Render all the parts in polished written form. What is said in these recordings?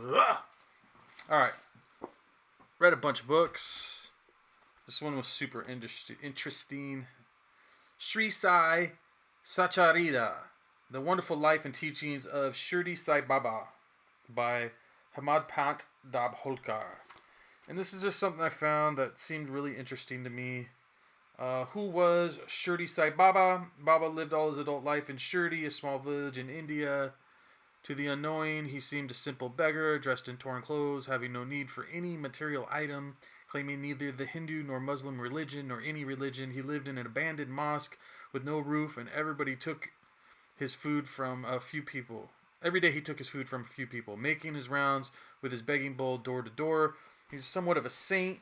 Alright. Read a bunch of books. This one was super interesting. Shri Satcharitra, The Wonderful Life and Teachings of Shirdi Sai Baba by Meadpant Badholkar. And this is just something I found that seemed really interesting to me. Who was Shirdi Sai Baba? Baba lived all his adult life in Shirdi, a small village in India. To the unknowing, he seemed a simple beggar, dressed in torn clothes, having no need for any material item, claiming neither the Hindu nor Muslim religion nor any religion. He lived in an abandoned mosque with no roof, and everybody took his food from a few people. Every day he took his food from a few people, making his rounds with his begging bowl door to door. He's somewhat of a saint.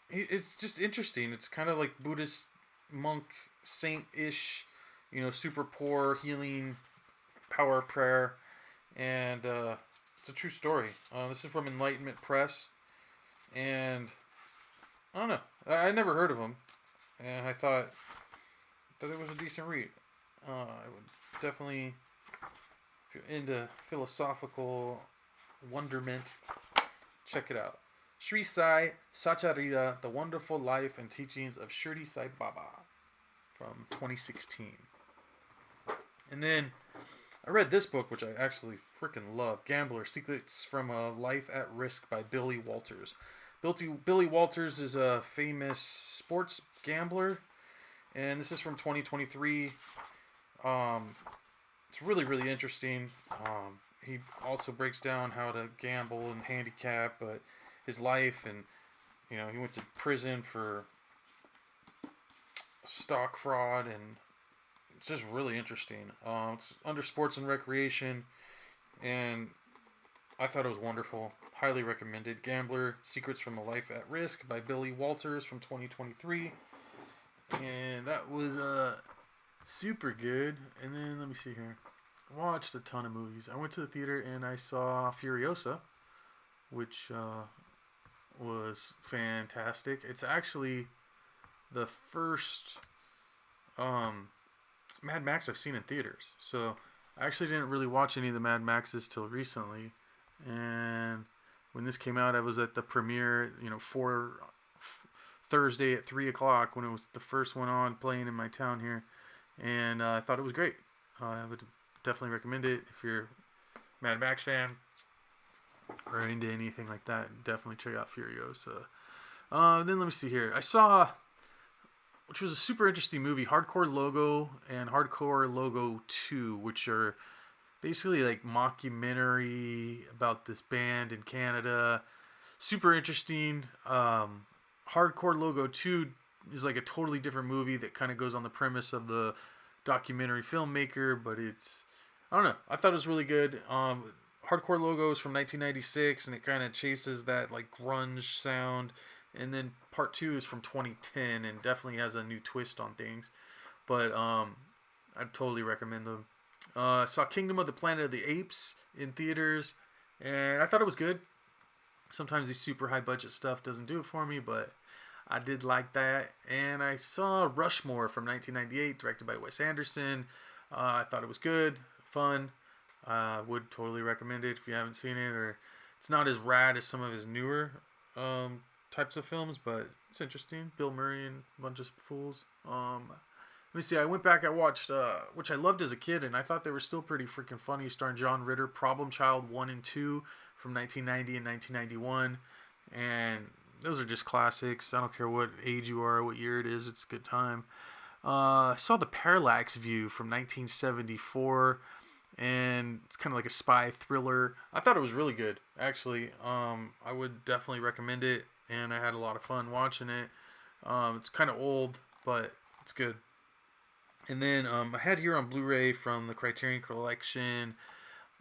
It's just interesting. It's kind of like Buddhist monk saint-ish, super poor, healing, power prayer. And it's a true story. This is from Enlightenment Press. And I don't know. I never heard of him. And I thought that it was a decent read. I would definitely, if you're into philosophical wonderment, check it out. Shri Sai Satcharitra, The Wonderful Life and Teachings of Shirdi Sai Baba from 2016. And then I read this book, which I actually freaking love. Gambler, Secrets from a Life at Risk by Billy Walters. Billy Walters is a famous sports gambler, and this is from 2023. It's really, really interesting. He also breaks down how to gamble and handicap, but his life, and he went to prison for stock fraud, and it's just really interesting. It's under sports and recreation, and I thought it was wonderful. Highly recommended. Gambler, Secrets from a Life at Risk by Billy Walters from 2023. And that was super good. And then, let me see here. I watched a ton of movies. I went to the theater and I saw Furiosa, which was fantastic. It's actually the first Mad Max I've seen in theaters. So I actually didn't really watch any of the Mad Maxes till recently. And when this came out, I was at the premiere, Thursday at 3 o'clock when it was the first one on playing in my town here. And I thought it was great. I would definitely recommend it if you're a Mad Max fan or into anything like that. Definitely check out Furiosa. Then let me see here. I saw, which was a super interesting movie, Hardcore Logo and Hardcore Logo 2, which are basically like mockumentary about this band in Canada. Super interesting. Hardcore Logo 2 is like a totally different movie that kind of goes on the premise of the documentary filmmaker, but I don't know. I thought it was really good. Hardcore Logo is from 1996, and it kind of chases that like grunge sound. And then part 2 is from 2010, and definitely has a new twist on things. But I'd totally recommend them. Saw Kingdom of the Planet of the Apes in theaters, and I thought it was good. Sometimes these super high budget stuff doesn't do it for me, but I did like that. And I saw Rushmore from 1998, directed by Wes Anderson. I thought it was good, fun. Would totally recommend it if you haven't seen it, or it's not as rad as some of his newer types of films, but it's interesting. Bill Murray and a bunch of fools. Let me see. I went back. I watched, which I loved as a kid, and I thought they were still pretty freaking funny. Starring John Ritter, Problem Child 1 and 2 from 1990 and 1991, and those are just classics. I don't care what age you are, what year it is. It's a good time. I saw The Parallax View from 1974, and it's kind of like a spy thriller. I thought it was really good, actually. I would definitely recommend it, and I had a lot of fun watching it. It's kind of old, but it's good. And then I had here on Blu-ray from the Criterion Collection,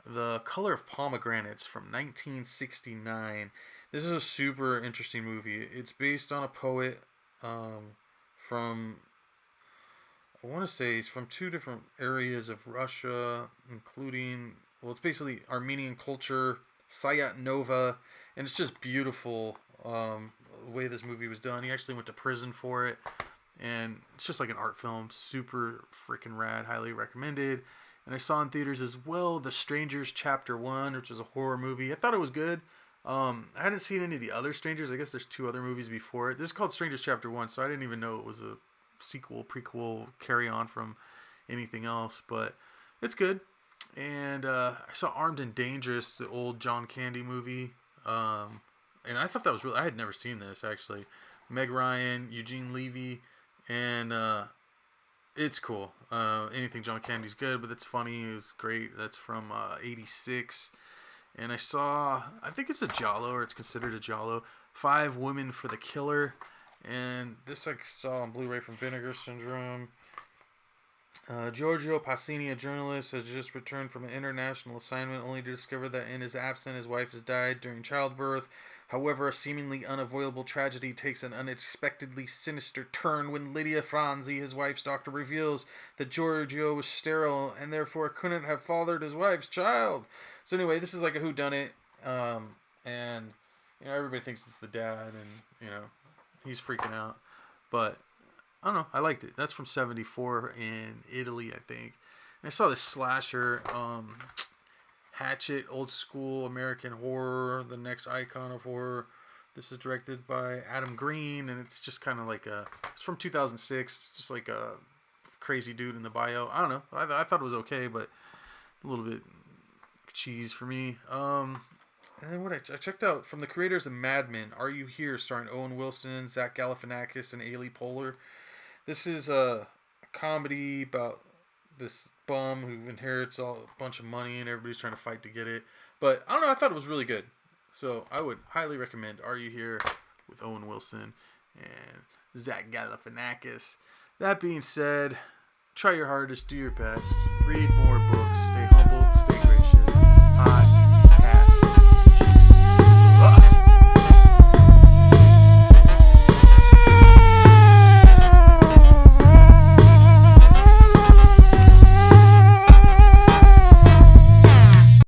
The Color of Pomegranates from 1969. This is a super interesting movie. It's based on a poet from, I want to say he's from 2 different areas of Russia, including, well, it's basically Armenian culture, Sayat Nova, and it's just beautiful the way this movie was done. He actually went to prison for it. And it's just like an art film, super freaking rad, highly recommended. And I saw in theaters as well The Strangers Chapter 1, which is a horror movie. I thought it was good. I hadn't seen any of the other Strangers. I guess there's 2 other movies before it. This is called Strangers Chapter 1, so I didn't even know it was a sequel, prequel, carry on from anything else. But it's good. And I saw Armed and Dangerous, the old John Candy movie. And I thought that was really... I had never seen this, actually. Meg Ryan, Eugene Levy, and it's cool. Anything John Candy's good, but it's funny. It was great. That's from 86. And I saw... I think it's a Giallo, or it's considered a Giallo. 5 Women for the Killer. And this I saw on Blu-ray from Vinegar Syndrome. Giorgio Passini, a journalist, has just returned from an international assignment only to discover that in his absence his wife has died during childbirth. However, a seemingly unavoidable tragedy takes an unexpectedly sinister turn when Lydia Franzi, his wife's doctor, reveals that Giorgio was sterile and therefore couldn't have fathered his wife's child. So anyway, this is like a whodunit, and everybody thinks it's the dad, and he's freaking out, but I don't know. I liked it. That's from 74 in Italy, I think. And I saw this slasher, Hatchet, old school American horror, the next icon of horror. This is directed by Adam Green, and it's just kind of like it's from 2006, just like a crazy dude in the bio. I don't know. I thought it was okay, but a little bit cheese for me. And then what I checked out from the creators of Mad Men, Are You Here, starring Owen Wilson, Zach Galifianakis, and Ailey Poehler. This is a comedy about this bum who inherits a bunch of money and everybody's trying to fight to get it. But I don't know, I thought it was really good. So I would highly recommend Are You Here with Owen Wilson and Zach Galifianakis. That being said, try your hardest, do your best, read more books.